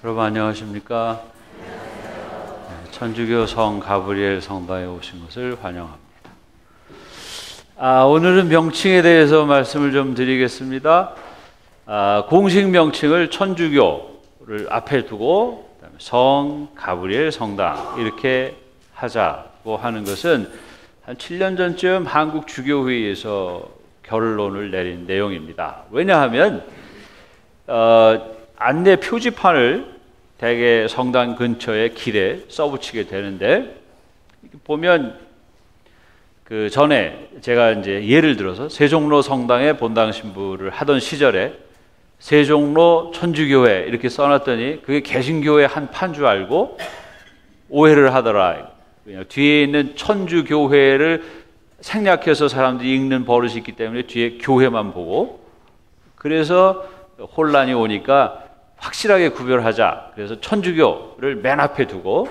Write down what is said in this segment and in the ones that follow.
여러분 안녕하십니까? 천주교 성 가브리엘 성당에 오신 것을 환영합니다. 오늘은 명칭에 대해서 말씀을 좀 드리겠습니다. 공식 명칭을 천주교를 앞에 두고 그다음에 성 가브리엘 성당 이렇게 하자고 하는 것은 한 7년 전쯤 한국 주교회의에서 결론을 내린 내용입니다. 왜냐하면 안내 표지판을 대개 성당 근처의 길에 써붙이게 되는데, 보면 그 전에 제가 이제 예를 들어서 세종로 성당에 본당 신부를 하던 시절에 세종로 천주교회 이렇게 써놨더니 그게 개신교회 한 판 줄 알고 오해를 하더라. 뒤에 있는 천주교회를 생략해서 사람들이 읽는 버릇이 있기 때문에 뒤에 교회만 보고, 그래서 혼란이 오니까 확실하게 구별하자. 그래서 천주교를 맨 앞에 두고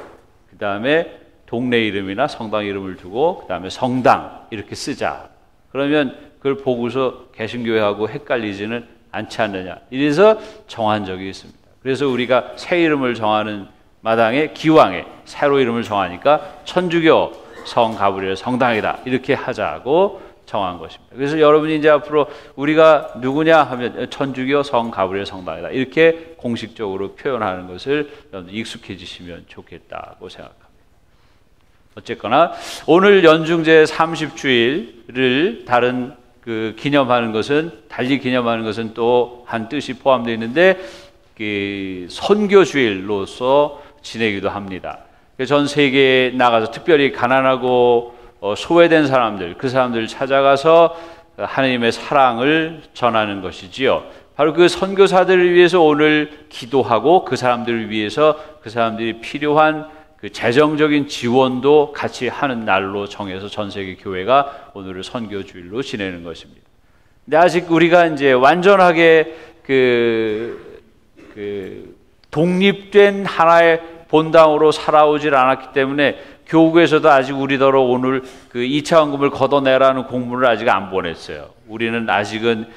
그 다음에 동네 이름이나 성당 이름을 두고 그 다음에 성당 이렇게 쓰자. 그러면 그걸 보고서 개신교회하고 헷갈리지는 않지 않느냐. 이래서 정한 적이 있습니다. 그래서 우리가 새 이름을 정하는 마당에 기왕에 새로 이름을 정하니까 천주교 성 가브리엘 성당이다 이렇게 하자고 정한 것입니다. 그래서 여러분이 이제 앞으로 우리가 누구냐 하면 천주교 성 가브리엘 성당이다 이렇게 공식적으로 표현하는 것을 익숙해지시면 좋겠다고 생각합니다. 어쨌거나 오늘 연중제 30주일을 다른 기념하는 것은, 달리 기념하는 것은 또 한 뜻이 포함되어 있는데 선교주일로서 지내기도 합니다. 전 세계에 나가서 특별히 가난하고 소외된 사람들, 그 사람들을 찾아가서 하나님의 사랑을 전하는 것이지요. 바로 그 선교사들을 위해서 오늘 기도하고 그 사람들을 위해서 그 사람들이 필요한 그 재정적인 지원도 같이 하는 날로 정해서 전 세계 교회가 오늘을 선교주일로 지내는 것입니다. 근데 아직 우리가 이제 완전하게 독립된 하나의 본당으로 살아오질 않았기 때문에 교구에서도 아직 우리더러 오늘 그 2차 헌금을 걷어내라는 공문을 아직 안 보냈어요. 우리는 아직은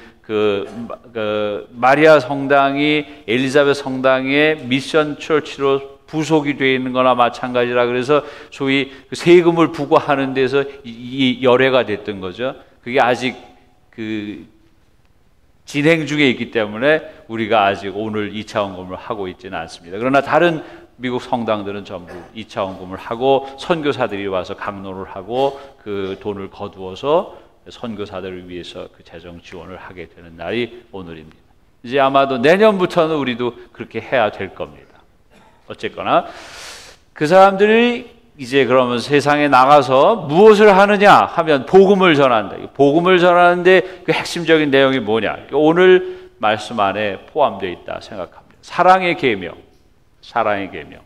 마리아 성당이 엘리자베스 성당의 미션 처치로 부속이 되어 있는 거나 마찬가지라, 그래서 소위 세금을 부과하는 데서 이 열애가 됐던 거죠. 그게 아직 진행 중에 있기 때문에 우리가 아직 오늘 2차 헌금을 하고 있지는 않습니다. 그러나 다른 미국 성당들은 전부 2차 헌금을 하고 선교사들이 와서 강론을 하고 그 돈을 거두어서 선교사들을 위해서 그 재정 지원을 하게 되는 날이 오늘입니다. 이제 아마도 내년부터는 우리도 그렇게 해야 될 겁니다. 어쨌거나 그 사람들이 이제 그러면 세상에 나가서 무엇을 하느냐 하면 복음을 전한다. 복음을 전하는데 그 핵심적인 내용이 뭐냐? 오늘 말씀 안에 포함되어 있다 생각합니다. 사랑의 계명. 사랑의 계명.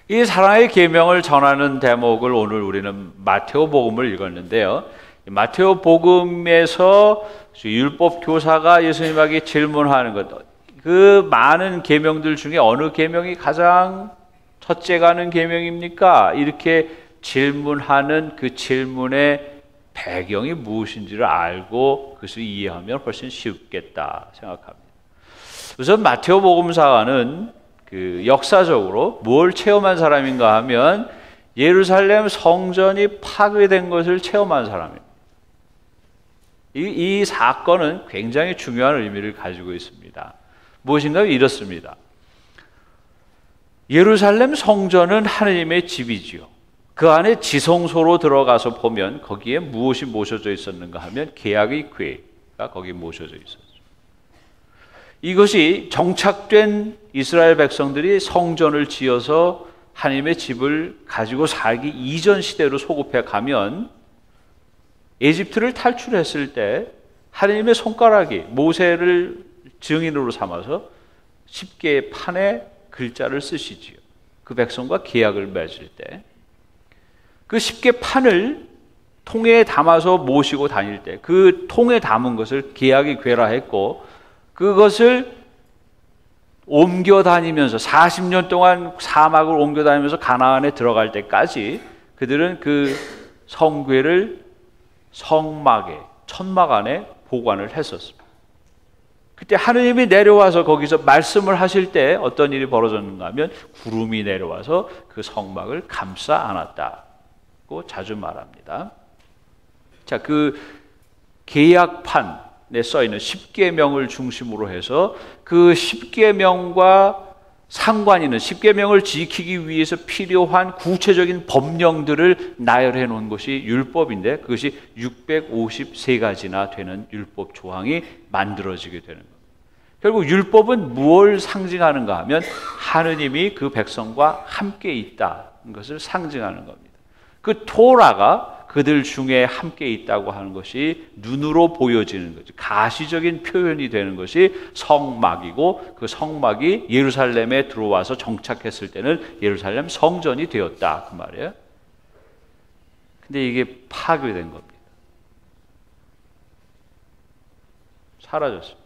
이 사랑의 계명을 전하는 대목을 오늘 우리는 마테오 복음을 읽었는데요. 마테오 복음에서 율법 교사가 예수님에게 질문하는 것, 그 많은 계명들 중에 어느 계명이 가장 첫째 가는 계명입니까? 이렇게 질문하는 그 질문의 배경이 무엇인지를 알고 그것을 이해하면 훨씬 쉽겠다 생각합니다. 우선 마테오 복음사가는 역사적으로 뭘 체험한 사람인가 하면 예루살렘 성전이 파괴된 것을 체험한 사람입니다. 이 사건은 굉장히 중요한 의미를 가지고 있습니다. 무엇인가 이렇습니다. 예루살렘 성전은 하나님의 집이지요. 그 안에 지성소로 들어가서 보면 거기에 무엇이 모셔져 있었는가 하면 계약의 궤가 거기에 모셔져 있었어요. 이것이 정착된 이스라엘 백성들이 성전을 지어서 하나님의 집을 가지고 살기 이전 시대로 소급해 가면 에집트를 탈출했을 때 하나님의 손가락이 모세를 증인으로 삼아서 10개의 판에 글자를 쓰시지요. 그 백성과 계약을 맺을 때 그 10개 판을 통에 담아서 모시고 다닐 때 그 통에 담은 것을 계약의 궤라 했고, 그것을 옮겨 다니면서 40년 동안 사막을 옮겨 다니면서 가나안에 들어갈 때까지 그들은 그 성궤를 성막에, 천막 안에 보관을 했었습니다. 그때 하느님이 내려와서 거기서 말씀을 하실 때 어떤 일이 벌어졌는가 하면 구름이 내려와서 그 성막을 감싸 안았다고 자주 말합니다. 자, 그 계약판에 써 있는 십계명을 중심으로 해서 그 십계명과 상관 있는 십계명을 지키기 위해서 필요한 구체적인 법령들을 나열해 놓은 것이 율법인데 그것이 653가지나 되는 율법 조항이 만들어지게 되는 겁니다. 결국 율법은 무엇을 상징하는가 하면 하느님이 그 백성과 함께 있다는 것을 상징하는 겁니다. 그 토라가 그들 중에 함께 있다고 하는 것이 눈으로 보여지는 거죠. 가시적인 표현이 되는 것이 성막이고 그 성막이 예루살렘에 들어와서 정착했을 때는 예루살렘 성전이 되었다 그 말이에요. 근데 이게 파괴된 겁니다. 사라졌습니다.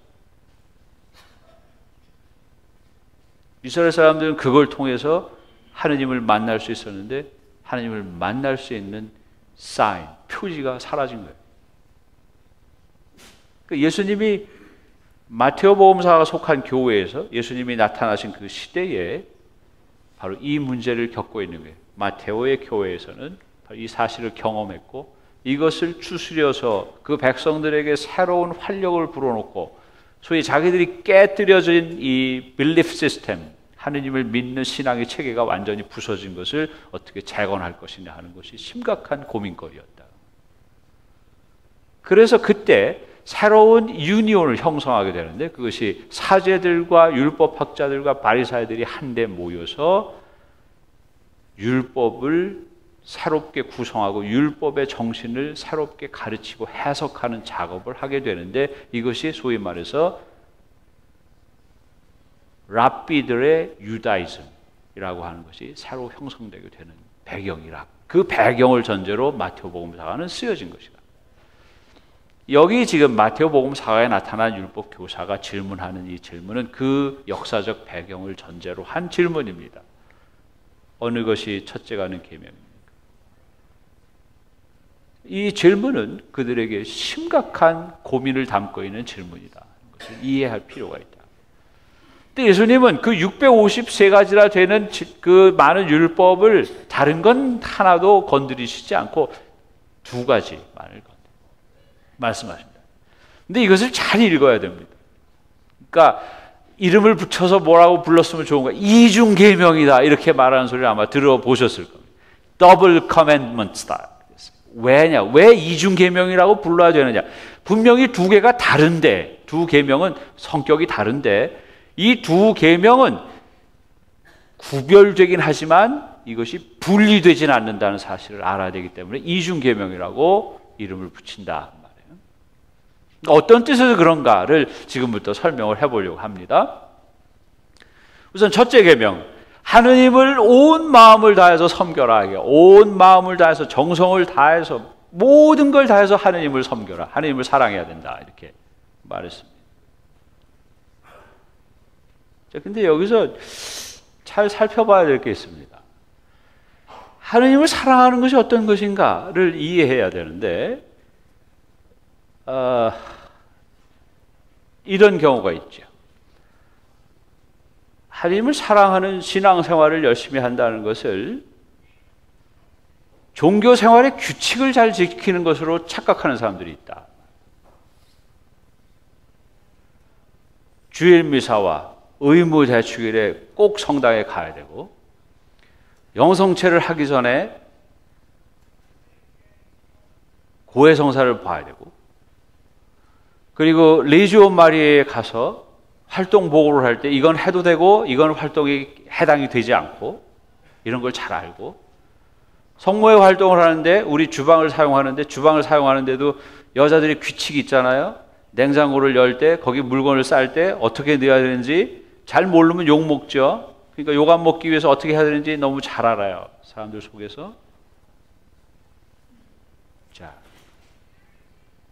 이스라엘 사람들은 그걸 통해서 하느님을 만날 수 있었는데 하느님을 만날 수 있는 사인, 표지가 사라진 거예요. 예수님이 마테오복음사가 속한 교회에서 예수님이 나타나신 그 시대에 바로 이 문제를 겪고 있는 거예요. 마테오의 교회에서는 바로 이 사실을 경험했고 이것을 추스려서 그 백성들에게 새로운 활력을 불어넣고 소위 자기들이 깨뜨려진 이 belief system, 하느님을 믿는 신앙의 체계가 완전히 부서진 것을 어떻게 재건할 것이냐 하는 것이 심각한 고민거리였다. 그래서 그때 새로운 유니온을 형성하게 되는데 그것이 사제들과 율법학자들과 바리사이들이 한데 모여서 율법을 새롭게 구성하고 율법의 정신을 새롭게 가르치고 해석하는 작업을 하게 되는데 이것이 소위 말해서 랍비들의 유다이즘이라고 하는 것이 새로 형성되게 되는 배경이라 그 배경을 전제로 마테오복음사가는 쓰여진 것이다. 여기 지금 마테오복음사가에 나타난 율법 교사가 질문하는 이 질문은 그 역사적 배경을 전제로 한 질문입니다. 어느 것이 첫째가는 계명입니까? 이 질문은 그들에게 심각한 고민을 담고 있는 질문이다. 그것을 이해할 필요가 있다. 근데 예수님은 그 653가지나 되는 그 많은 율법을 다른 건 하나도 건드리시지 않고 두 가지만을 말씀하십니다. 근데 이것을 잘 읽어야 됩니다. 그러니까 이름을 붙여서 뭐라고 불렀으면 좋은가? 이중계명이다 이렇게 말하는 소리를 아마 들어보셨을 겁니다. Double Commandments다. 왜냐? 왜 이중계명이라고 불러야 되느냐? 분명히 두 개가 다른데 두 계명은 성격이 다른데 이 두 계명은 구별되긴 하지만 이것이 분리되진 않는다는 사실을 알아야 되기 때문에 이중계명이라고 이름을 붙인다 말이에요. 어떤 뜻에서 그런가를 지금부터 설명을 해보려고 합니다. 우선 첫째 계명, 하느님을 온 마음을 다해서 섬겨라. 온 마음을 다해서 정성을 다해서 모든 걸 다해서 하느님을 섬겨라. 하느님을 사랑해야 된다. 이렇게 말했습니다. 근데 여기서 잘 살펴봐야 될 게 있습니다. 하느님을 사랑하는 것이 어떤 것인가를 이해해야 되는데 이런 경우가 있죠. 하느님을 사랑하는 신앙생활을 열심히 한다는 것을 종교생활의 규칙을 잘 지키는 것으로 착각하는 사람들이 있다. 주일 미사와 의무 대축일에 꼭 성당에 가야 되고 영성체를 하기 전에 고해성사를 봐야 되고 그리고 레지오 마리아에 가서 활동 보고를 할 때 이건 해도 되고 이건 활동이 해당이 되지 않고 이런 걸 잘 알고 성모의 활동을 하는데 우리 주방을 사용하는데도 여자들이 규칙이 있잖아요. 냉장고를 열 때 거기 물건을 쌀 때 어떻게 넣어야 되는지 잘 모르면 욕 먹죠. 그러니까 욕 안 먹기 위해서 어떻게 해야 되는지 너무 잘 알아요. 사람들 속에서. 자,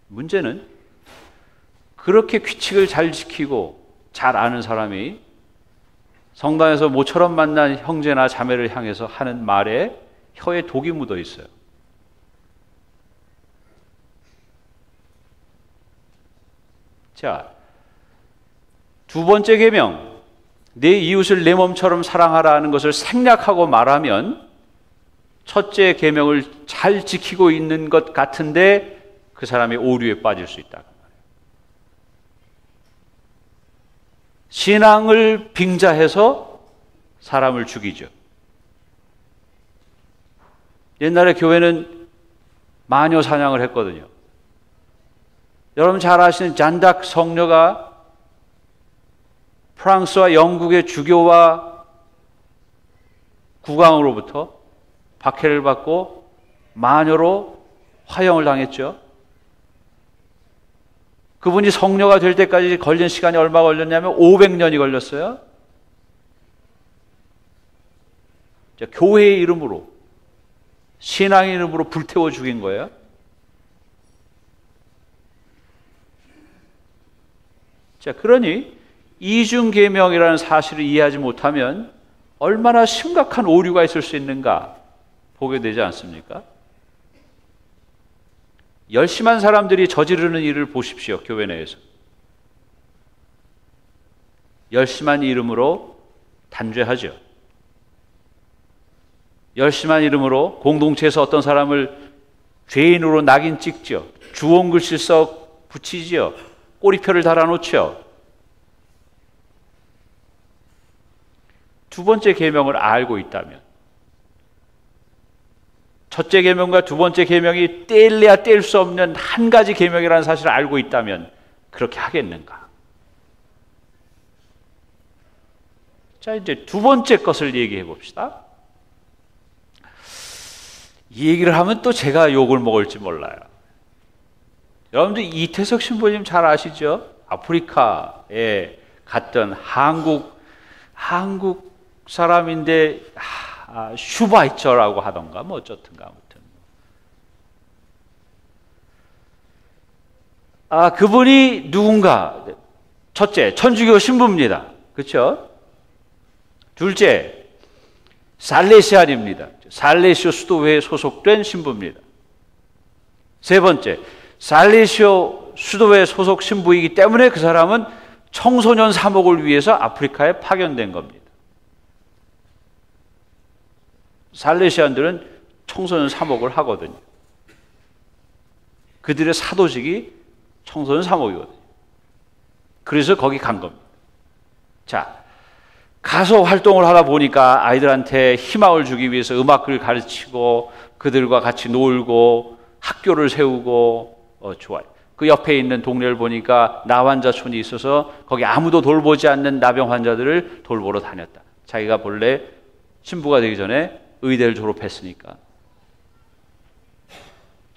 문제는 그렇게 규칙을 잘 지키고 잘 아는 사람이 성당에서 모처럼 만난 형제나 자매를 향해서 하는 말에 혀에 독이 묻어 있어요. 자, 두 번째 계명, 내 이웃을 내 몸처럼 사랑하라는 것을 생략하고 말하면 첫째 계명을 잘 지키고 있는 것 같은데 그 사람이 오류에 빠질 수 있다. 신앙을 빙자해서 사람을 죽이죠. 옛날에 교회는 마녀 사냥을 했거든요. 여러분 잘 아시는 잔닥 성녀가 프랑스와 영국의 주교와 국왕으로부터 박해를 받고 마녀로 화형을 당했죠. 그분이 성녀가 될 때까지 걸린 시간이 얼마 걸렸냐면 500년이 걸렸어요. 교회의 이름으로, 신앙의 이름으로 불태워 죽인 거예요. 자, 그러니 이중계명이라는 사실을 이해하지 못하면 얼마나 심각한 오류가 있을 수 있는가 보게 되지 않습니까? 열심한 사람들이 저지르는 일을 보십시오. 교회 내에서. 열심한 이름으로 단죄하죠. 열심한 이름으로 공동체에서 어떤 사람을 죄인으로 낙인 찍죠. 주홍 글씨 써 붙이죠. 꼬리표를 달아놓죠. 두 번째 계명을 알고 있다면, 첫째 계명과 두 번째 계명이 떼일래야 뗄 수 없는 한 가지 계명이라는 사실을 알고 있다면 그렇게 하겠는가? 자, 이제 두 번째 것을 얘기해 봅시다. 이 얘기를 하면 또 제가 욕을 먹을지 몰라요. 여러분들 이태석 신부님 잘 아시죠? 아프리카에 갔던 한국 사람인데 슈바이처라고 하던가 뭐 어쩌든가 아무튼 그분이 누군가? 첫째, 천주교 신부입니다. 그렇죠? 둘째, 살레시안입니다. 살레시오 수도회에 소속된 신부입니다. 세 번째, 살레시오 수도회 소속 신부이기 때문에 그 사람은 청소년 사목을 위해서 아프리카에 파견된 겁니다. 살레시안들은 청소년 사목을 하거든요. 그들의 사도직이 청소년 사목이거든요. 그래서 거기 간 겁니다. 자, 가서 활동을 하다 보니까 아이들한테 희망을 주기 위해서 음악을 가르치고 그들과 같이 놀고 학교를 세우고 좋아요. 그 옆에 있는 동네를 보니까 나환자촌이 있어서 거기 아무도 돌보지 않는 나병 환자들을 돌보러 다녔다. 자기가 본래 신부가 되기 전에 의대를 졸업했으니까.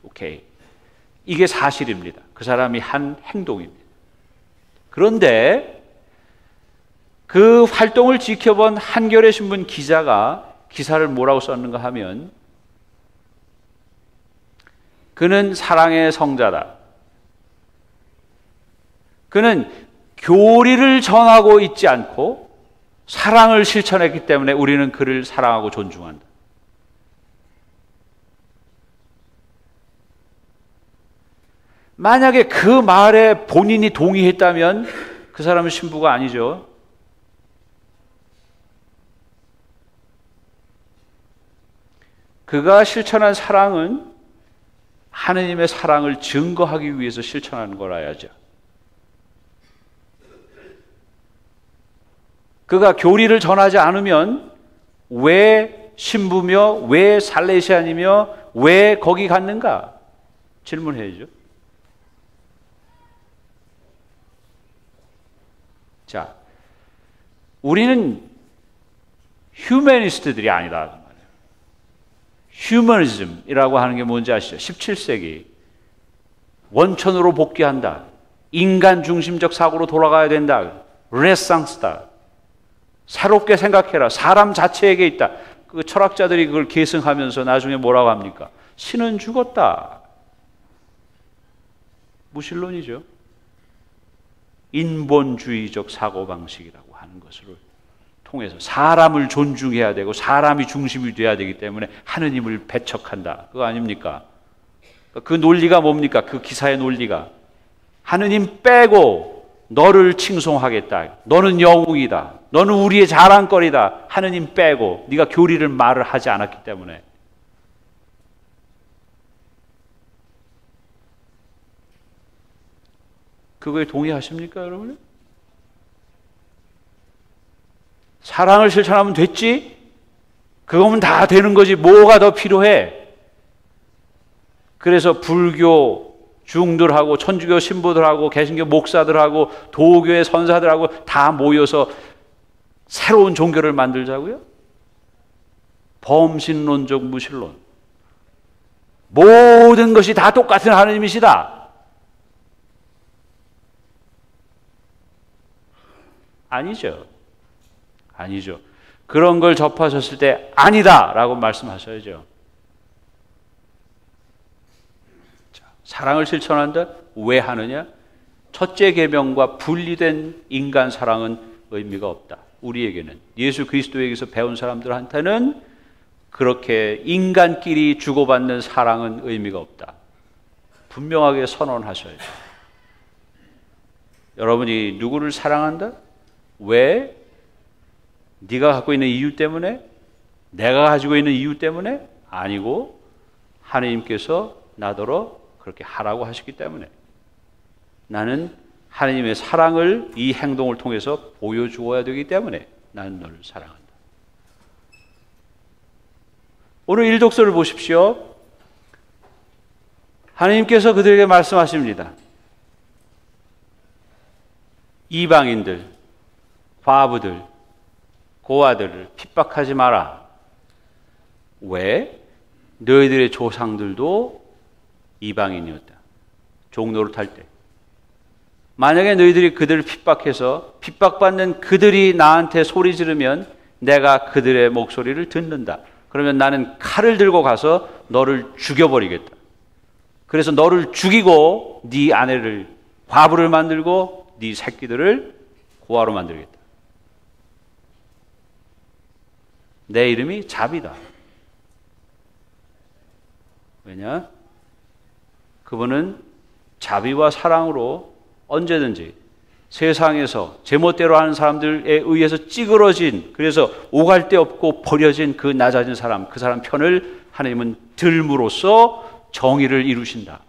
오케이. 이게 사실입니다. 그 사람이 한 행동입니다. 그런데 그 활동을 지켜본 한겨레 신문 기자가 기사를 뭐라고 썼는가 하면, 그는 사랑의 성자다. 그는 교리를 전하고 있지 않고 사랑을 실천했기 때문에 우리는 그를 사랑하고 존중한다. 만약에 그 말에 본인이 동의했다면 그 사람은 신부가 아니죠. 그가 실천한 사랑은 하느님의 사랑을 증거하기 위해서 실천하는 거라야죠. 그가 교리를 전하지 않으면 왜 신부며 왜 살레시안이며 왜 거기 갔는가? 질문해야죠. 자, 우리는 휴머니스트들이 아니다. 휴머니즘이라고 하는 게 뭔지 아시죠? 17세기 원천으로 복귀한다. 인간 중심적 사고로 돌아가야 된다. 르네상스다. 새롭게 생각해라. 사람 자체에게 있다. 그 철학자들이 그걸 계승하면서 나중에 뭐라고 합니까? 신은 죽었다. 무신론이죠. 인본주의적 사고방식이라고 하는 것을 통해서 사람을 존중해야 되고 사람이 중심이 돼야 되기 때문에 하느님을 배척한다. 그거 아닙니까? 그 논리가 뭡니까? 그 기사의 논리가 하느님 빼고 너를 칭송하겠다. 너는 영웅이다. 너는 우리의 자랑거리다. 하느님 빼고 네가 교리를 말을 하지 않았기 때문에. 그거에 동의하십니까, 여러분? 사랑을 실천하면 됐지? 그거면 다 되는 거지. 뭐가 더 필요해? 그래서 불교 중들하고 천주교 신부들하고 개신교 목사들하고 도교의 선사들하고 다 모여서 새로운 종교를 만들자고요? 범신론적 무신론. 모든 것이 다 똑같은 하나님이시다. 아니죠. 아니죠. 그런 걸 접하셨을 때 아니다 라고 말씀하셔야죠. 자, 사랑을 실천한다? 왜 하느냐? 첫째 계명과 분리된 인간 사랑은 의미가 없다. 우리에게는 예수 그리스도에게서 배운 사람들한테는 그렇게 인간끼리 주고받는 사랑은 의미가 없다. 분명하게 선언하셔야죠. 여러분이 누구를 사랑한다? 왜? 네가 갖고 있는 이유 때문에? 내가 가지고 있는 이유 때문에? 아니고 하나님께서 나더러 그렇게 하라고 하셨기 때문에 나는 하나님의 사랑을 이 행동을 통해서 보여주어야 되기 때문에 나는 너를 사랑한다. 오늘 일독서를 보십시오. 하나님께서 그들에게 말씀하십니다. 이방인들, 과부들, 고아들을 핍박하지 마라. 왜? 너희들의 조상들도 이방인이었다. 종노릇할 때. 만약에 너희들이 그들을 핍박해서 핍박받는 그들이 나한테 소리 지르면 내가 그들의 목소리를 듣는다. 그러면 나는 칼을 들고 가서 너를 죽여버리겠다. 그래서 너를 죽이고 네 아내를 과부를 만들고 네 새끼들을 고아로 만들겠다. 내 이름이 자비다. 왜냐? 그분은 자비와 사랑으로 언제든지 세상에서 제멋대로 하는 사람들에 의해서 찌그러진, 그래서 오갈 데 없고 버려진 그 낮아진 사람, 그 사람 편을 하나님은 들므로써 정의를 이루신다.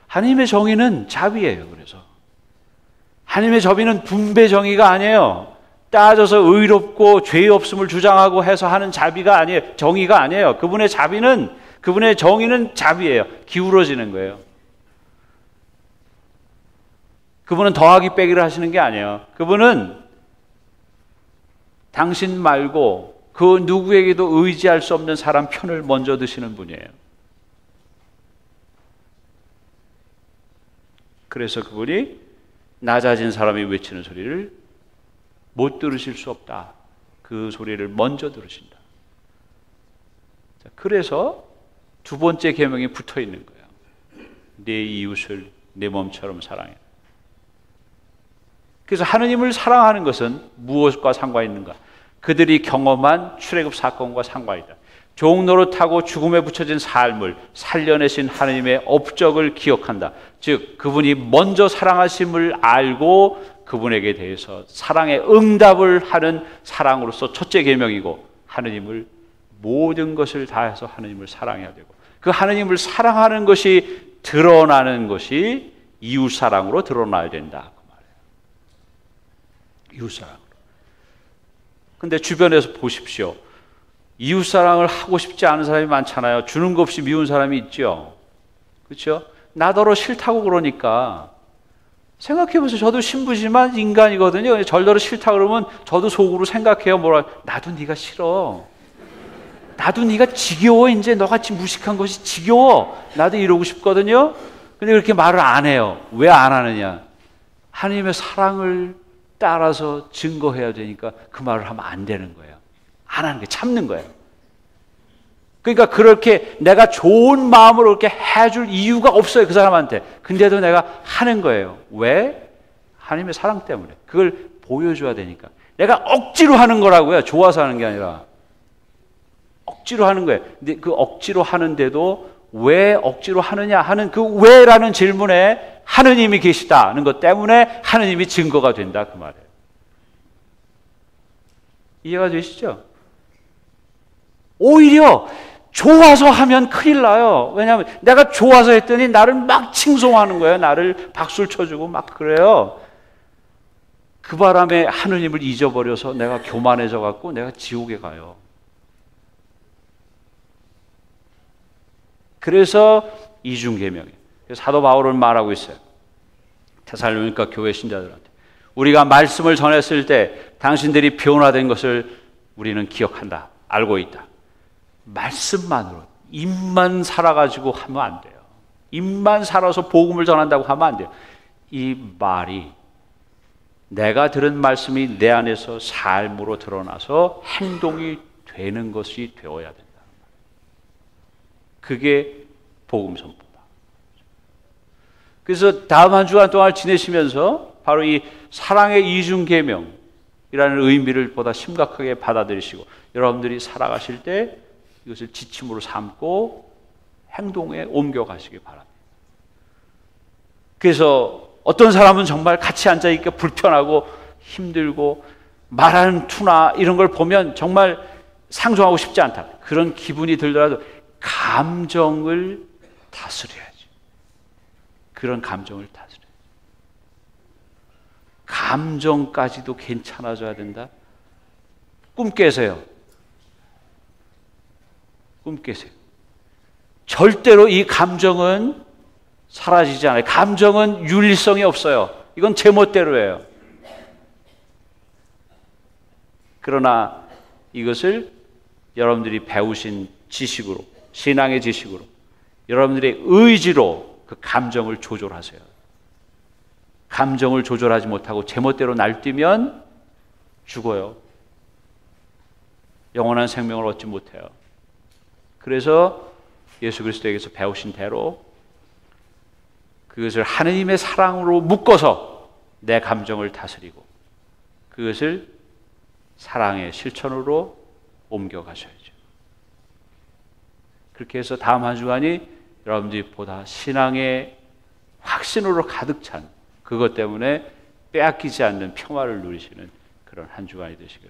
하나님의 정의는 자비예요. 그래서 하나님의 자비는 분배 정의가 아니에요. 따져서 의롭고 죄 없음을 주장하고 해서 하는 자비가 아니에요. 정의가 아니에요. 그분의 자비는, 그분의 정의는 자비예요. 기울어지는 거예요. 그분은 더하기 빼기를 하시는 게 아니에요. 그분은 당신 말고 그 누구에게도 의지할 수 없는 사람 편을 먼저 드시는 분이에요. 그래서 그분이 낮아진 사람이 외치는 소리를 못 들으실 수 없다. 그 소리를 먼저 들으신다. 그래서 두 번째 계명이 붙어 있는 거예요. 내 이웃을 내 몸처럼 사랑해. 그래서 하느님을 사랑하는 것은 무엇과 상관이 있는가? 그들이 경험한 출애굽 사건과 상관이다. 종노릇하고 죽음에 붙여진 삶을 살려내신 하느님의 업적을 기억한다. 즉 그분이 먼저 사랑하심을 알고 그분에게 대해서 사랑의 응답을 하는 사랑으로서 첫째 계명이고, 하느님을 모든 것을 다해서 하느님을 사랑해야 되고, 그 하느님을 사랑하는 것이 드러나는 것이 이웃사랑으로 드러나야 된다. 그 말이에요. 이웃사랑으로. 근데 주변에서 보십시오. 이웃사랑을 하고 싶지 않은 사람이 많잖아요. 주는 것 없이 미운 사람이 있죠. 그렇죠? 나더러 싫다고 그러니까. 생각해보세요. 저도 신부지만 인간이거든요. 절더러 싫다 그러면 저도 속으로 생각해요. 뭐라, 나도 네가 싫어. 나도 네가 지겨워. 이제 너같이 무식한 것이 지겨워. 나도 이러고 싶거든요. 근데 그렇게 말을 안 해요. 왜 안 하느냐? 하나님의 사랑을 따라서 증거해야 되니까 그 말을 하면 안 되는 거예요. 안 하는 거예요. 참는 거예요. 그러니까 그렇게 내가 좋은 마음으로 그렇게 해줄 이유가 없어요. 그 사람한테. 근데도 내가 하는 거예요. 왜? 하나님의 사랑 때문에. 그걸 보여줘야 되니까. 내가 억지로 하는 거라고요. 좋아서 하는 게 아니라. 억지로 하는 거예요. 근데 그 억지로 하는데도 왜 억지로 하느냐 하는 그 왜라는 질문에 하느님이 계시다는 것 때문에 하느님이 증거가 된다 그 말이에요. 이해가 되시죠? 오히려 좋아서 하면 큰일 나요. 왜냐하면 내가 좋아서 했더니 나를 막 칭송하는 거예요. 나를 박수를 쳐주고 막 그래요. 그 바람에 하느님을 잊어버려서 내가 교만해져 갖고 내가 지옥에 가요. 그래서 이중계명이에요. 사도 바울은 말하고 있어요. 데살로니가 교회 신자들한테 우리가 말씀을 전했을 때 당신들이 변화된 것을 우리는 기억한다. 알고 있다. 말씀만으로 입만 살아가지고 하면 안 돼요. 입만 살아서 복음을 전한다고 하면 안 돼요. 이 말이 내가 들은 말씀이 내 안에서 삶으로 드러나서 행동이 되는 것이 되어야 된다. 그게 복음 선포다. 그래서 다음 한 주간 동안 지내시면서 바로 이 사랑의 이중 계명이라는 의미를 보다 심각하게 받아들이시고 여러분들이 살아가실 때 이것을 지침으로 삼고 행동에 옮겨가시기 바랍니다. 그래서 어떤 사람은 정말 같이 앉아있기가 불편하고 힘들고 말하는 투나 이런 걸 보면 정말 상종하고 싶지 않다. 그런 기분이 들더라도 감정을 다스려야지. 그런 감정을 다스려야지. 감정까지도 괜찮아져야 된다. 꿈 깨세요. 꿈 깨세요. 절대로 이 감정은 사라지지 않아요. 감정은 윤리성이 없어요. 이건 제멋대로예요. 그러나 이것을 여러분들이 배우신 지식으로, 신앙의 지식으로, 여러분들의 의지로 그 감정을 조절하세요. 감정을 조절하지 못하고 제멋대로 날뛰면 죽어요. 영원한 생명을 얻지 못해요. 그래서 예수 그리스도에게서 배우신 대로 그것을 하느님의 사랑으로 묶어서 내 감정을 다스리고 그것을 사랑의 실천으로 옮겨가셔야죠. 그렇게 해서 다음 한 주간이 여러분들이 보다 신앙의 확신으로 가득 찬 그것 때문에 빼앗기지 않는 평화를 누리시는 그런 한 주간이 되시길